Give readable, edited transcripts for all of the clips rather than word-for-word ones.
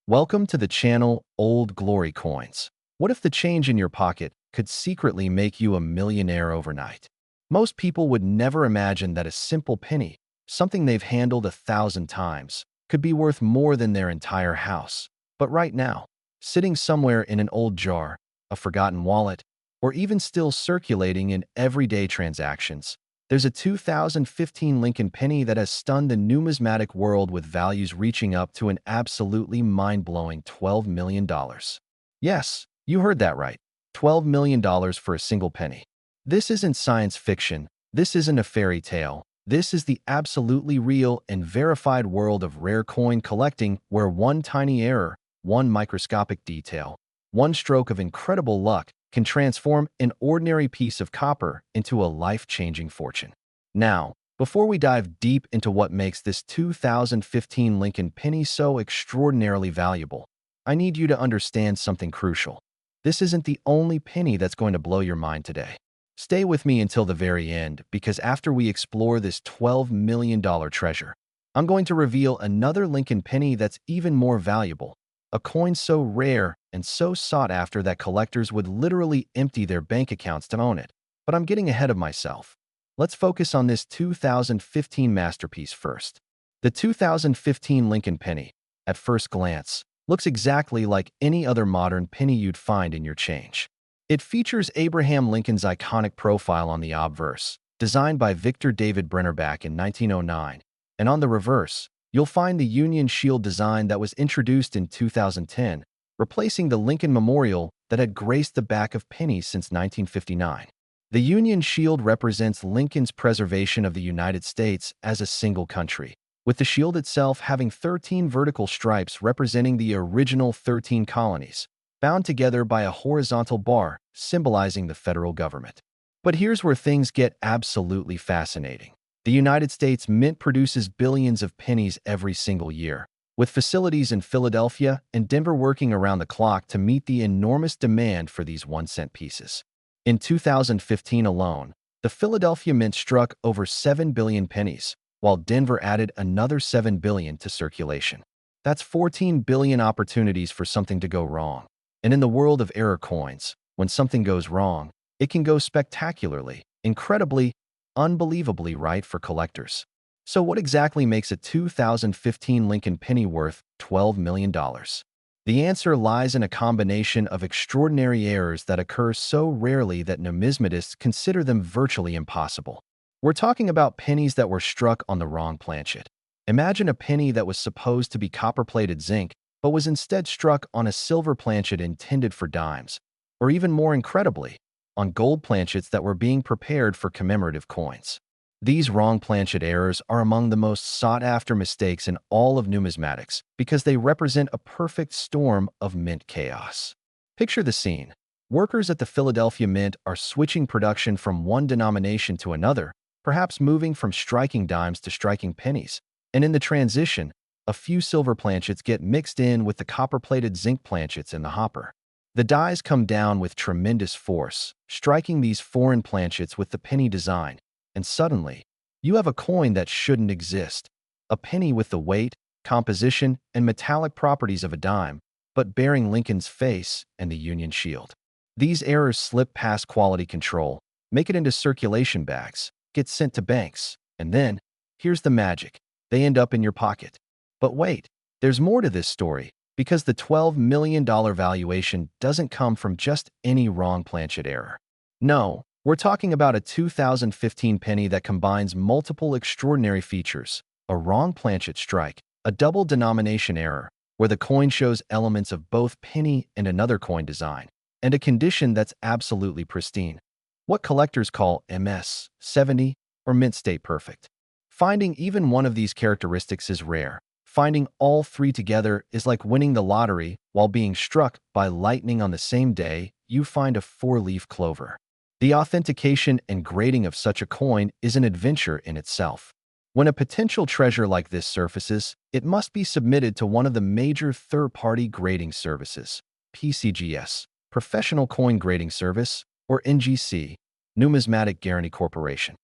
Welcome to the channel Old Glory Coins. What if the change in your pocket could secretly make you a millionaire overnight? Most people would never imagine that a simple penny, something they've handled 1,000 times, could be worth more than their entire house. But right now, sitting somewhere in an old jar, a forgotten wallet, or even still circulating in everyday transactions, there's a 2015 Lincoln penny that has stunned the numismatic world with values reaching up to an absolutely mind-blowing $12 million. Yes, you heard that right. $12 million for a single penny. This isn't science fiction. This isn't a fairy tale. This is the absolutely real and verified world of rare coin collecting, where one tiny error, one microscopic detail, one stroke of incredible luck can transform an ordinary piece of copper into a life-changing fortune. Now, before we dive deep into what makes this 2015 Lincoln penny so extraordinarily valuable, I need you to understand something crucial. This isn't the only penny that's going to blow your mind today. Stay with me until the very end, because after we explore this $12 million treasure, I'm going to reveal another Lincoln penny that's even more valuable, a coin so rare and so sought after that collectors would literally empty their bank accounts to own it. But I'm getting ahead of myself. Let's focus on this 2015 masterpiece first. The 2015 Lincoln penny, at first glance, looks exactly like any other modern penny you'd find in your change. It features Abraham Lincoln's iconic profile on the obverse, designed by Victor David Brennerbach in 1909, and on the reverse, you'll find the Union Shield design that was introduced in 2010, replacing the Lincoln Memorial that had graced the back of pennies since 1959. The Union Shield represents Lincoln's preservation of the United States as a single country, with the shield itself having 13 vertical stripes representing the original 13 colonies, bound together by a horizontal bar symbolizing the federal government. But here's where things get absolutely fascinating. The United States Mint produces billions of pennies every single year, with facilities in Philadelphia and Denver working around the clock to meet the enormous demand for these 1-cent pieces. In 2015 alone, the Philadelphia Mint struck over 7 billion pennies, while Denver added another 7 billion to circulation. That's 14 billion opportunities for something to go wrong. And in the world of error coins, when something goes wrong, it can go spectacularly, incredibly, unbelievably right for collectors. So what exactly makes a 2015 Lincoln penny worth $12 million? The answer lies in a combination of extraordinary errors that occur so rarely that numismatists consider them virtually impossible. We're talking about pennies that were struck on the wrong planchet. Imagine a penny that was supposed to be copper-plated zinc, but was instead struck on a silver planchet intended for dimes, or even more incredibly, on gold planchets that were being prepared for commemorative coins. These wrong planchet errors are among the most sought-after mistakes in all of numismatics because they represent a perfect storm of mint chaos. Picture the scene. Workers at the Philadelphia Mint are switching production from one denomination to another, perhaps moving from striking dimes to striking pennies, and in the transition, a few silver planchets get mixed in with the copper-plated zinc planchets in the hopper. The dies come down with tremendous force, striking these foreign planchets with the penny design, and suddenly, you have a coin that shouldn't exist, a penny with the weight, composition, and metallic properties of a dime, but bearing Lincoln's face and the Union Shield. These errors slip past quality control, make it into circulation bags, get sent to banks, and then, here's the magic, they end up in your pocket. But wait, there's more to this story, because the $12 million valuation doesn't come from just any wrong planchet error. No, we're talking about a 2015 penny that combines multiple extraordinary features: a wrong planchet strike, a double denomination error, where the coin shows elements of both penny and another coin design, and a condition that's absolutely pristine, what collectors call MS 70 or mint state perfect. Finding even one of these characteristics is rare. Finding all three together is like winning the lottery while being struck by lightning on the same day you find a 4-leaf clover. The authentication and grading of such a coin is an adventure in itself. When a potential treasure like this surfaces, it must be submitted to one of the major third-party grading services, PCGS, Professional Coin Grading Service, or NGC, Numismatic Guarantee Corporation.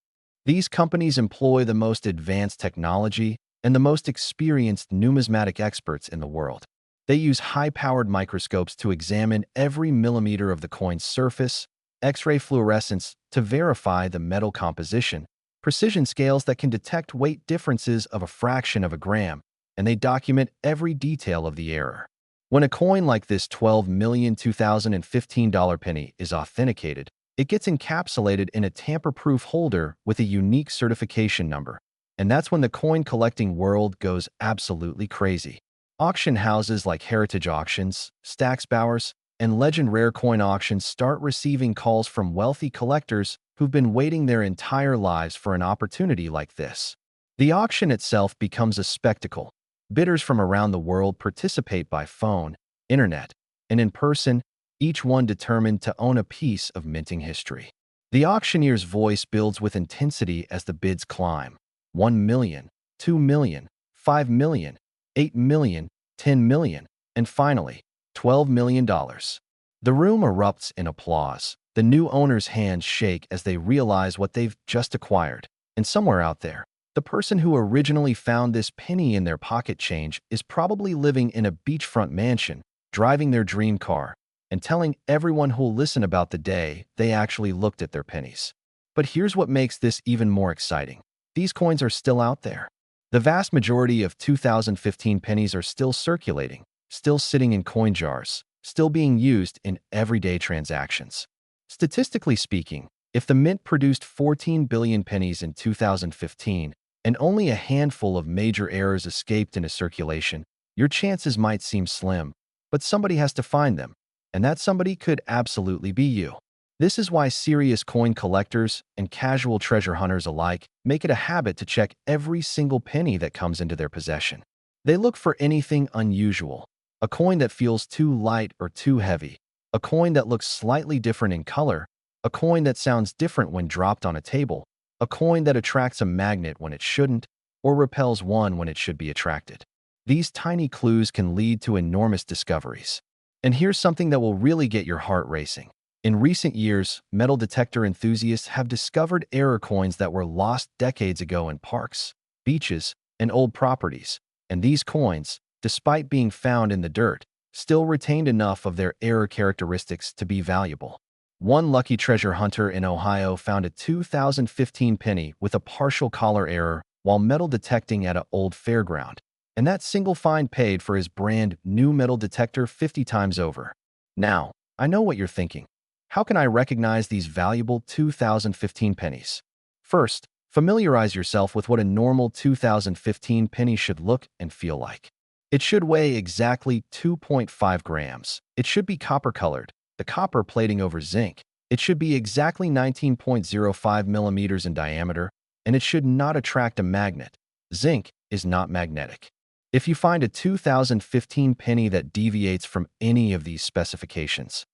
These companies employ the most advanced technology and the most experienced numismatic experts in the world. They use high-powered microscopes to examine every millimeter of the coin's surface, X-ray fluorescence to verify the metal composition, precision scales that can detect weight differences of a fraction of a gram, and they document every detail of the error. When a coin like this $12,000,2015 penny is authenticated, it gets encapsulated in a tamper-proof holder with a unique certification number. And that's when the coin collecting world goes absolutely crazy. Auction houses like Heritage Auctions, Stack's Bowers, and Legend Rare Coin Auctions start receiving calls from wealthy collectors who've been waiting their entire lives for an opportunity like this. The auction itself becomes a spectacle. Bidders from around the world participate by phone, internet, and in person, each one determined to own a piece of minting history. The auctioneer's voice builds with intensity as the bids climb. 1 million, 2 million, 5 million, 8 million, 10 million, and finally, $12 million. The room erupts in applause. The new owner's hands shake as they realize what they've just acquired. And somewhere out there, the person who originally found this penny in their pocket change is probably living in a beachfront mansion, driving their dream car, and telling everyone who'll listen about the day they actually looked at their pennies. But here's what makes this even more exciting. These coins are still out there. The vast majority of 2015 pennies are still circulating, still sitting in coin jars, still being used in everyday transactions. Statistically speaking, if the mint produced 14 billion pennies in 2015 and only a handful of major errors escaped into circulation, your chances might seem slim, but somebody has to find them, and that somebody could absolutely be you. This is why serious coin collectors and casual treasure hunters alike make it a habit to check every single penny that comes into their possession. They look for anything unusual, a coin that feels too light or too heavy, a coin that looks slightly different in color, a coin that sounds different when dropped on a table, a coin that attracts a magnet when it shouldn't, or repels one when it should be attracted. These tiny clues can lead to enormous discoveries. And here's something that will really get your heart racing. In recent years, metal detector enthusiasts have discovered error coins that were lost decades ago in parks, beaches, and old properties. And these coins, despite being found in the dirt, still retained enough of their error characteristics to be valuable. One lucky treasure hunter in Ohio found a 2015 penny with a partial collar error while metal detecting at an old fairground. And that single find paid for his brand new metal detector 50 times over. Now, I know what you're thinking. How can I recognize these valuable 2015 pennies? First, familiarize yourself with what a normal 2015 penny should look and feel like. It should weigh exactly 2.5 grams. It should be copper-colored, the copper plating over zinc. It should be exactly 19.05 millimeters in diameter, and it should not attract a magnet. Zinc is not magnetic. If you find a 2015 penny that deviates from any of these specifications,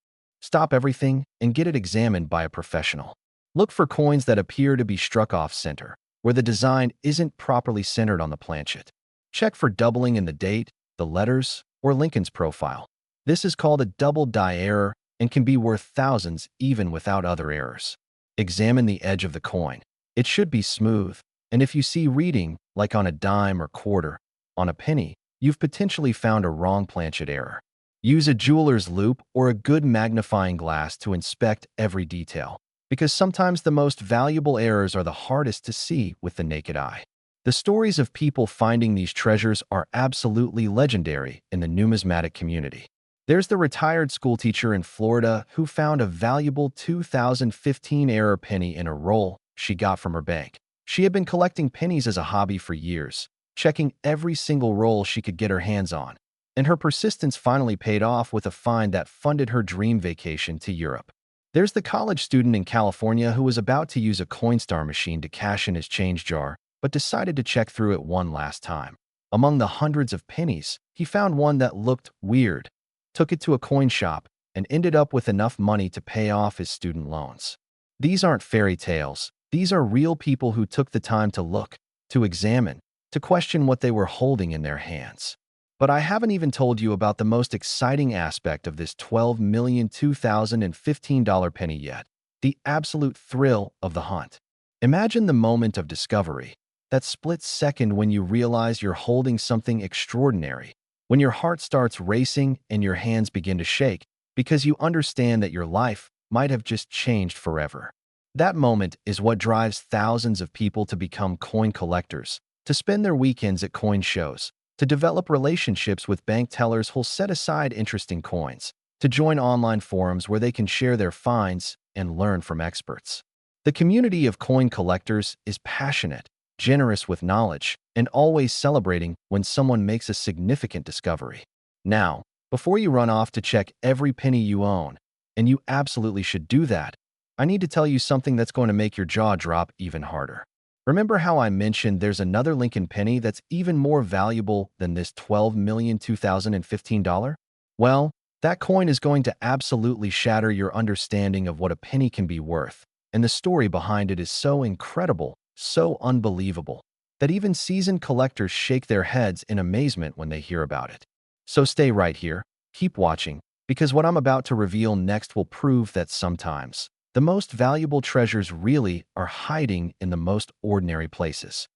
stop everything and get it examined by a professional. Look for coins that appear to be struck off center, where the design isn't properly centered on the planchet. Check for doubling in the date, the letters, or Lincoln's profile. This is called a double die error and can be worth thousands even without other errors. Examine the edge of the coin. It should be smooth, and if you see reading, like on a dime or quarter, on a penny, you've potentially found a wrong planchet error. Use a jeweler's loupe or a good magnifying glass to inspect every detail, because sometimes the most valuable errors are the hardest to see with the naked eye. The stories of people finding these treasures are absolutely legendary in the numismatic community. There's the retired schoolteacher in Florida who found a valuable 2015 error penny in a roll she got from her bank. She had been collecting pennies as a hobby for years, checking every single roll she could get her hands on, and her persistence finally paid off with a find that funded her dream vacation to Europe. There's the college student in California who was about to use a Coinstar machine to cash in his change jar, but decided to check through it one last time. Among the hundreds of pennies, he found one that looked weird, took it to a coin shop, and ended up with enough money to pay off his student loans. These aren't fairy tales. These are real people who took the time to look, to examine, to question what they were holding in their hands. But I haven't even told you about the most exciting aspect of this $12,002,015 penny yet, the absolute thrill of the hunt. Imagine the moment of discovery, that split second when you realize you're holding something extraordinary, When your heart starts racing and your hands begin to shake because you understand that your life might have just changed forever. That moment is what drives thousands of people to become coin collectors, to spend their weekends at coin shows, to develop relationships with bank tellers who'll set aside interesting coins, to join online forums where they can share their finds and learn from experts. The community of coin collectors is passionate, generous with knowledge, and always celebrating when someone makes a significant discovery. Now, before you run off to check every penny you own, and you absolutely should do that, I need to tell you something that's going to make your jaw drop even harder. Remember how I mentioned there's another Lincoln penny that's even more valuable than this $12,000,2015? Well, that coin is going to absolutely shatter your understanding of what a penny can be worth, and the story behind it is so incredible, so unbelievable, that even seasoned collectors shake their heads in amazement when they hear about it. So stay right here, keep watching, because what I'm about to reveal next will prove that sometimes the most valuable treasures really are hiding in the most ordinary places.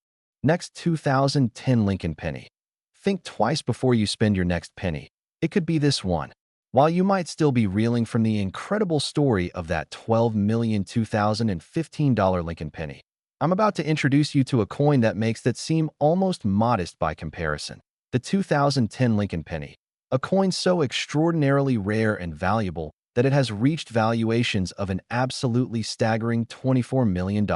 Next, 2010 Lincoln penny. Think twice before you spend your next penny. It could be this one. While you might still be reeling from the incredible story of that $12,000,2015 Lincoln penny, I'm about to introduce you to a coin that makes that seem almost modest by comparison. The 2010 Lincoln penny, a coin so extraordinarily rare and valuable that it has reached valuations of an absolutely staggering $24 million.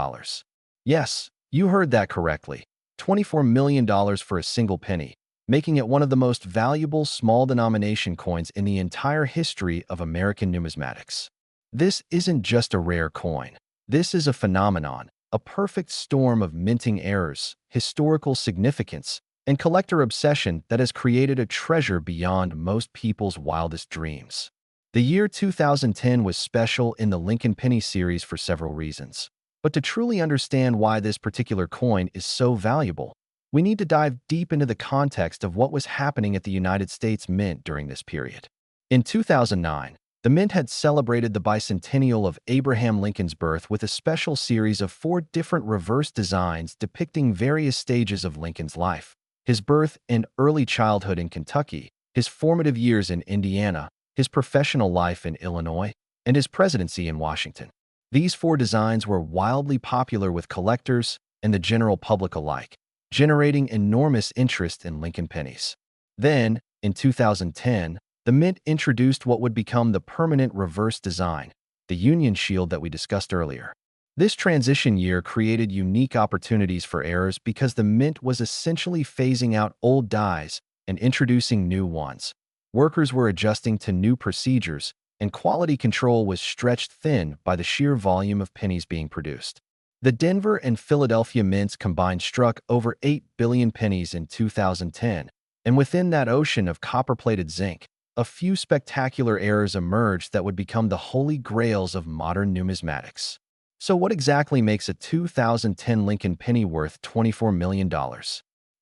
Yes, you heard that correctly. $24 million for a single penny, making it one of the most valuable small-denomination coins in the entire history of American numismatics. This isn't just a rare coin. This is a phenomenon, a perfect storm of minting errors, historical significance, and collector obsession that has created a treasure beyond most people's wildest dreams. The year 2010 was special in the Lincoln Penny series for several reasons. But to truly understand why this particular coin is so valuable, we need to dive deep into the context of what was happening at the United States Mint during this period. In 2009, the Mint had celebrated the bicentennial of Abraham Lincoln's birth with a special series of 4 different reverse designs depicting various stages of Lincoln's life: his birth and early childhood in Kentucky, his formative years in Indiana, his professional life in Illinois, and his presidency in Washington. These 4 designs were wildly popular with collectors and the general public alike, generating enormous interest in Lincoln pennies. Then, in 2010, the Mint introduced what would become the permanent reverse design, the Union Shield that we discussed earlier. This transition year created unique opportunities for errors because the Mint was essentially phasing out old dies and introducing new ones. Workers were adjusting to new procedures, and quality control was stretched thin by the sheer volume of pennies being produced. The Denver and Philadelphia mints combined struck over 8 billion pennies in 2010, and within that ocean of copper-plated zinc, a few spectacular errors emerged that would become the holy grails of modern numismatics. So what exactly makes a 2010 Lincoln penny worth $24 million?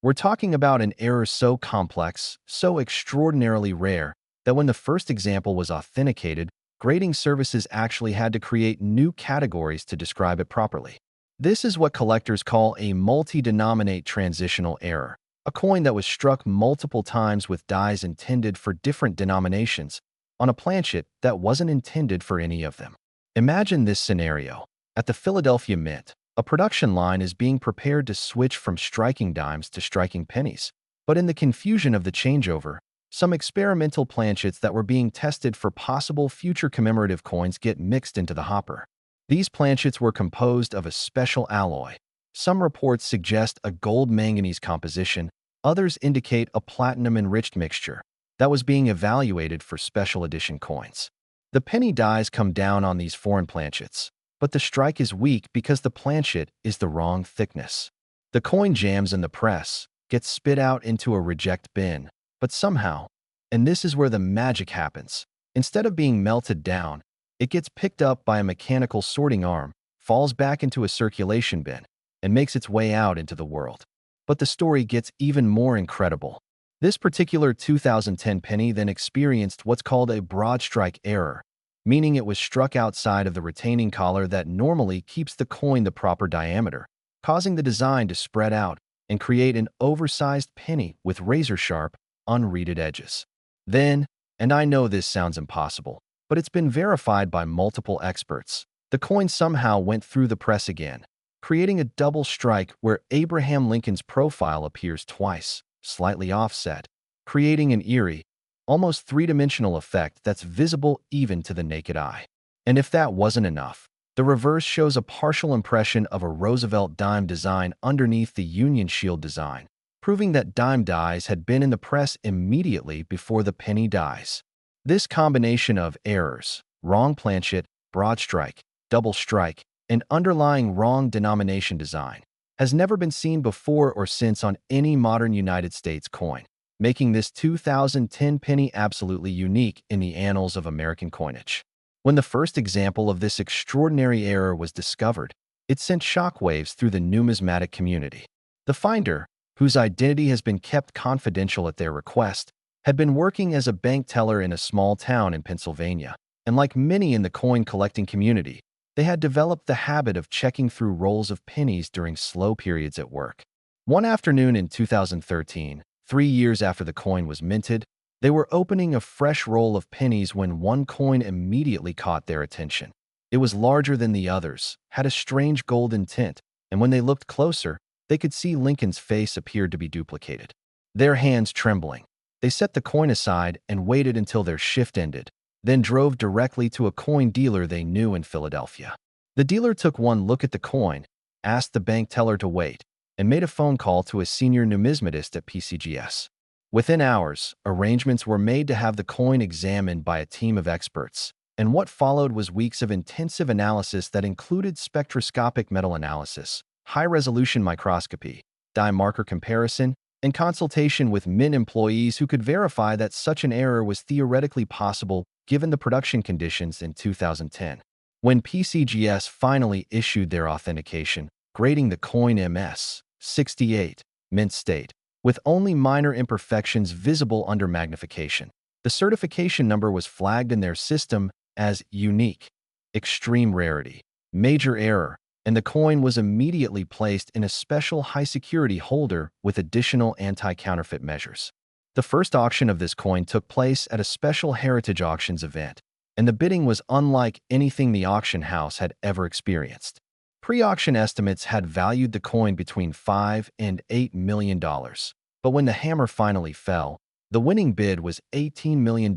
We're talking about an error so complex, so extraordinarily rare, that when the first example was authenticated, grading services actually had to create new categories to describe it properly. This is what collectors call a multi-denominate transitional error, a coin that was struck multiple times with dies intended for different denominations on a planchet that wasn't intended for any of them. Imagine this scenario. At the Philadelphia Mint, a production line is being prepared to switch from striking dimes to striking pennies. But in the confusion of the changeover, some experimental planchets that were being tested for possible future commemorative coins get mixed into the hopper. These planchets were composed of a special alloy. Some reports suggest a gold-manganese composition, others indicate a platinum-enriched mixture that was being evaluated for special edition coins. The penny dies come down on these foreign planchets, but the strike is weak because the planchet is the wrong thickness. The coin jams in the press, gets spit out into a reject bin, but somehow, and this is where the magic happens, instead of being melted down, it gets picked up by a mechanical sorting arm, falls back into a circulation bin, and makes its way out into the world. But the story gets even more incredible. This particular 2010 penny then experienced what's called a broad strike error, meaning it was struck outside of the retaining collar that normally keeps the coin the proper diameter, causing the design to spread out and create an oversized penny with razor-sharp, unreeded edges. Then, and I know this sounds impossible, but it's been verified by multiple experts, the coin somehow went through the press again, creating a double strike where Abraham Lincoln's profile appears twice, slightly offset, creating an eerie, almost three-dimensional effect that's visible even to the naked eye. And if that wasn't enough, the reverse shows a partial impression of a Roosevelt dime design underneath the Union Shield design, proving that dime dies had been in the press immediately before the penny dies. This combination of errors, wrong planchet, broad strike, double strike, and underlying wrong denomination design, has never been seen before or since on any modern United States coin, making this 2010 penny absolutely unique in the annals of American coinage. When the first example of this extraordinary error was discovered, it sent shockwaves through the numismatic community. The finder, whose identity has been kept confidential at their request, had been working as a bank teller in a small town in Pennsylvania, and like many in the coin collecting community, they had developed the habit of checking through rolls of pennies during slow periods at work. One afternoon in 2013, 3 years after the coin was minted, they were opening a fresh roll of pennies when one coin immediately caught their attention. It was larger than the others, had a strange golden tint, and when they looked closer, they could see Lincoln's face appeared to be duplicated. Their hands trembling, they set the coin aside and waited until their shift ended, then drove directly to a coin dealer they knew in Philadelphia. The dealer took one look at the coin, asked the bank teller to wait, and made a phone call to a senior numismatist at PCGS. Within hours, arrangements were made to have the coin examined by a team of experts, and what followed was weeks of intensive analysis that included spectroscopic metal analysis, high-resolution microscopy, dime marker comparison, and consultation with Mint employees who could verify that such an error was theoretically possible given the production conditions in 2010. When PCGS finally issued their authentication, grading the coin MS 68, mint state, with only minor imperfections visible under magnification, the certification number was flagged in their system as unique, extreme rarity, major error, and the coin was immediately placed in a special high-security holder with additional anti-counterfeit measures. The first auction of this coin took place at a special Heritage Auctions event, and the bidding was unlike anything the auction house had ever experienced. Pre-auction estimates had valued the coin between $5 and $8 million, but when the hammer finally fell, the winning bid was $18 million,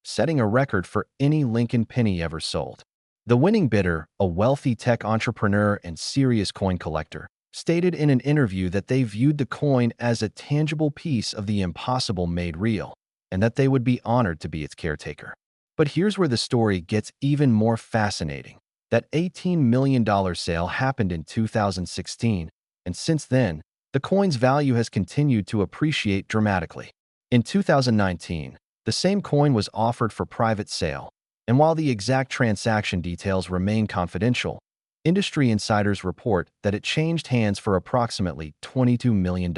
setting a record for any Lincoln penny ever sold. The winning bidder, a wealthy tech entrepreneur and serious coin collector, stated in an interview that they viewed the coin as a tangible piece of the impossible made real, and that they would be honored to be its caretaker. But here's where the story gets even more fascinating. That $18 million sale happened in 2016, and since then, the coin's value has continued to appreciate dramatically. In 2019, the same coin was offered for private sale, and while the exact transaction details remain confidential, industry insiders report that it changed hands for approximately $22 million.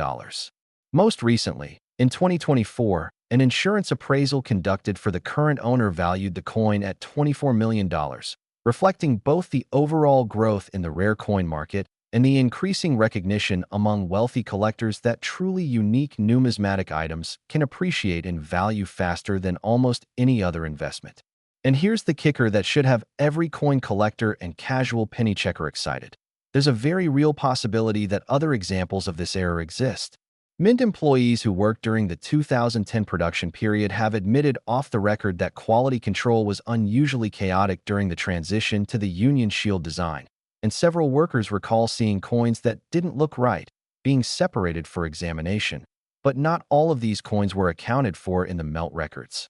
Most recently, in 2024, an insurance appraisal conducted for the current owner valued the coin at $24 million, reflecting both the overall growth in the rare coin market and the increasing recognition among wealthy collectors that truly unique numismatic items can appreciate in value faster than almost any other investment. And here's the kicker that should have every coin collector and casual penny checker excited. There's a very real possibility that other examples of this error exist. Mint employees who worked during the 2010 production period have admitted off the record that quality control was unusually chaotic during the transition to the Union Shield design, and several workers recall seeing coins that didn't look right, being separated for examination. But not all of these coins were accounted for in the melt records.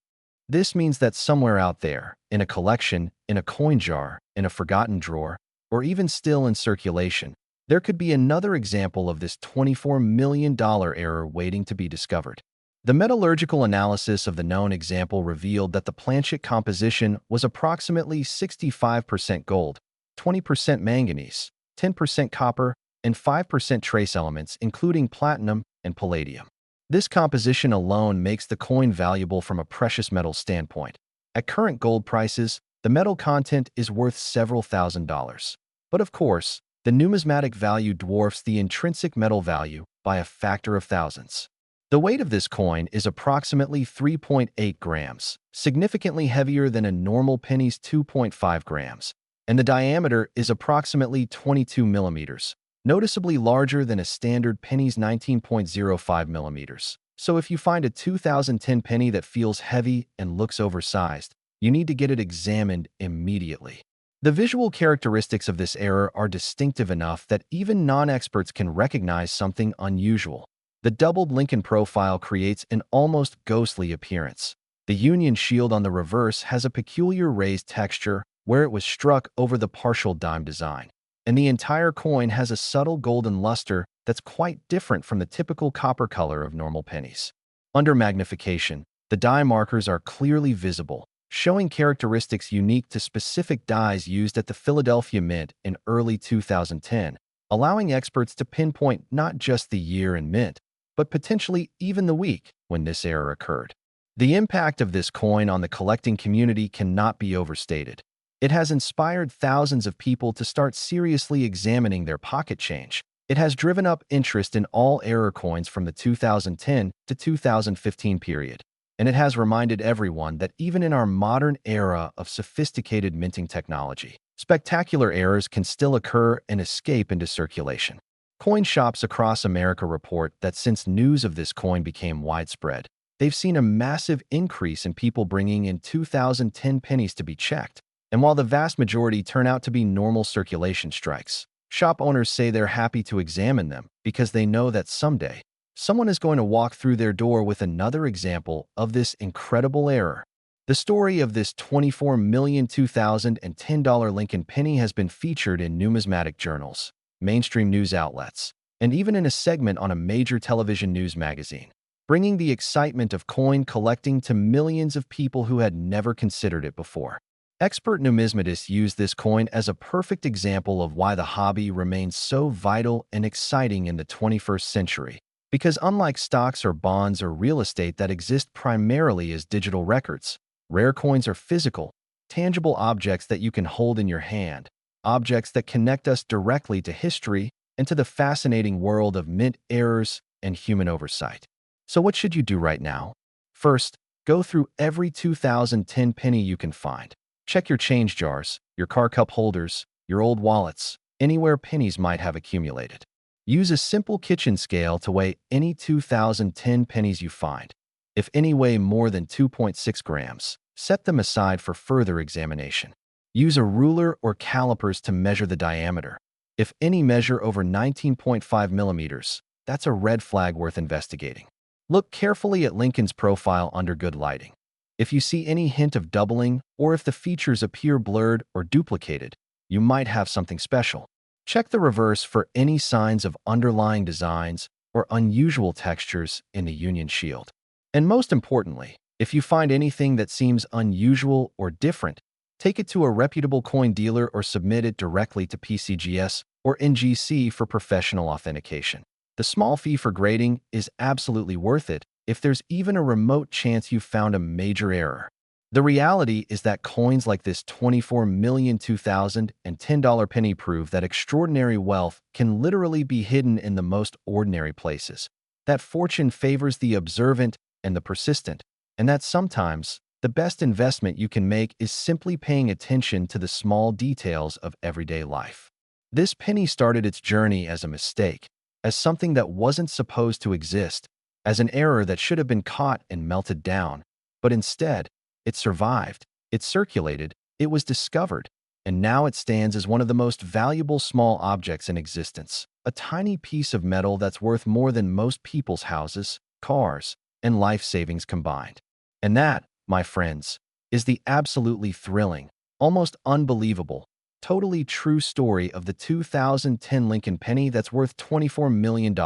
This means that somewhere out there, in a collection, in a coin jar, in a forgotten drawer, or even still in circulation, there could be another example of this $24 million error waiting to be discovered. The metallurgical analysis of the known example revealed that the planchet composition was approximately 65% gold, 20% manganese, 10% copper, and 5% trace elements, including platinum and palladium. This composition alone makes the coin valuable from a precious metal standpoint. At current gold prices, the metal content is worth several $1,000s. But of course, the numismatic value dwarfs the intrinsic metal value by a factor of thousands. The weight of this coin is approximately 3.8 grams, significantly heavier than a normal penny's 2.5 grams, and the diameter is approximately 22 millimeters, noticeably larger than a standard penny's 19.05 millimeters. So if you find a 2010 penny that feels heavy and looks oversized, you need to get it examined immediately. The visual characteristics of this error are distinctive enough that even non-experts can recognize something unusual. The doubled Lincoln profile creates an almost ghostly appearance. The Union shield on the reverse has a peculiar raised texture where it was struck over the partial dime design, and the entire coin has a subtle golden luster that's quite different from the typical copper color of normal pennies. Under magnification, the die markers are clearly visible, showing characteristics unique to specific dies used at the Philadelphia Mint in early 2010, allowing experts to pinpoint not just the year and mint, but potentially even the week when this error occurred. The impact of this coin on the collecting community cannot be overstated. It has inspired thousands of people to start seriously examining their pocket change. It has driven up interest in all error coins from the 2010 to 2015 period. And it has reminded everyone that even in our modern era of sophisticated minting technology, spectacular errors can still occur and escape into circulation. Coin shops across America report that since news of this coin became widespread, they've seen a massive increase in people bringing in 2010 pennies to be checked. And while the vast majority turn out to be normal circulation strikes, shop owners say they're happy to examine them because they know that someday, someone is going to walk through their door with another example of this incredible error. The story of this 24 million $2010 Lincoln penny has been featured in numismatic journals, mainstream news outlets, and even in a segment on a major television news magazine, bringing the excitement of coin collecting to millions of people who had never considered it before. Expert numismatists use this coin as a perfect example of why the hobby remains so vital and exciting in the 21st century. Because unlike stocks or bonds or real estate that exist primarily as digital records, rare coins are physical, tangible objects that you can hold in your hand, objects that connect us directly to history and to the fascinating world of mint errors and human oversight. So what should you do right now? First, go through every 2010 penny you can find. Check your change jars, your car cup holders, your old wallets, anywhere pennies might have accumulated. Use a simple kitchen scale to weigh any 2010 pennies you find. If any weigh more than 2.6 grams, set them aside for further examination. Use a ruler or calipers to measure the diameter. If any measure over 19.5 millimeters, that's a red flag worth investigating. Look carefully at Lincoln's profile under good lighting. If you see any hint of doubling, or if the features appear blurred or duplicated, you might have something special. Check the reverse for any signs of underlying designs or unusual textures in the Union shield. And most importantly, if you find anything that seems unusual or different, take it to a reputable coin dealer or submit it directly to PCGS or NGC for professional authentication. The small fee for grading is absolutely worth it if there's even a remote chance you found a major error. The reality is that coins like this 24 million $2010 penny prove that extraordinary wealth can literally be hidden in the most ordinary places, that fortune favors the observant and the persistent, and that sometimes the best investment you can make is simply paying attention to the small details of everyday life. This penny started its journey as a mistake, as something that wasn't supposed to exist, as an error that should have been caught and melted down, but instead, it survived, it circulated, it was discovered, and now it stands as one of the most valuable small objects in existence, a tiny piece of metal that's worth more than most people's houses, cars, and life savings combined. And that, my friends, is the absolutely thrilling, almost unbelievable, totally true story of the 2010 Lincoln penny that's worth $24 million.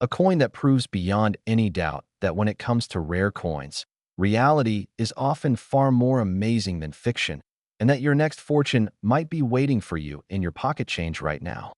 A coin that proves beyond any doubt that when it comes to rare coins, reality is often far more amazing than fiction, and that your next fortune might be waiting for you in your pocket change right now.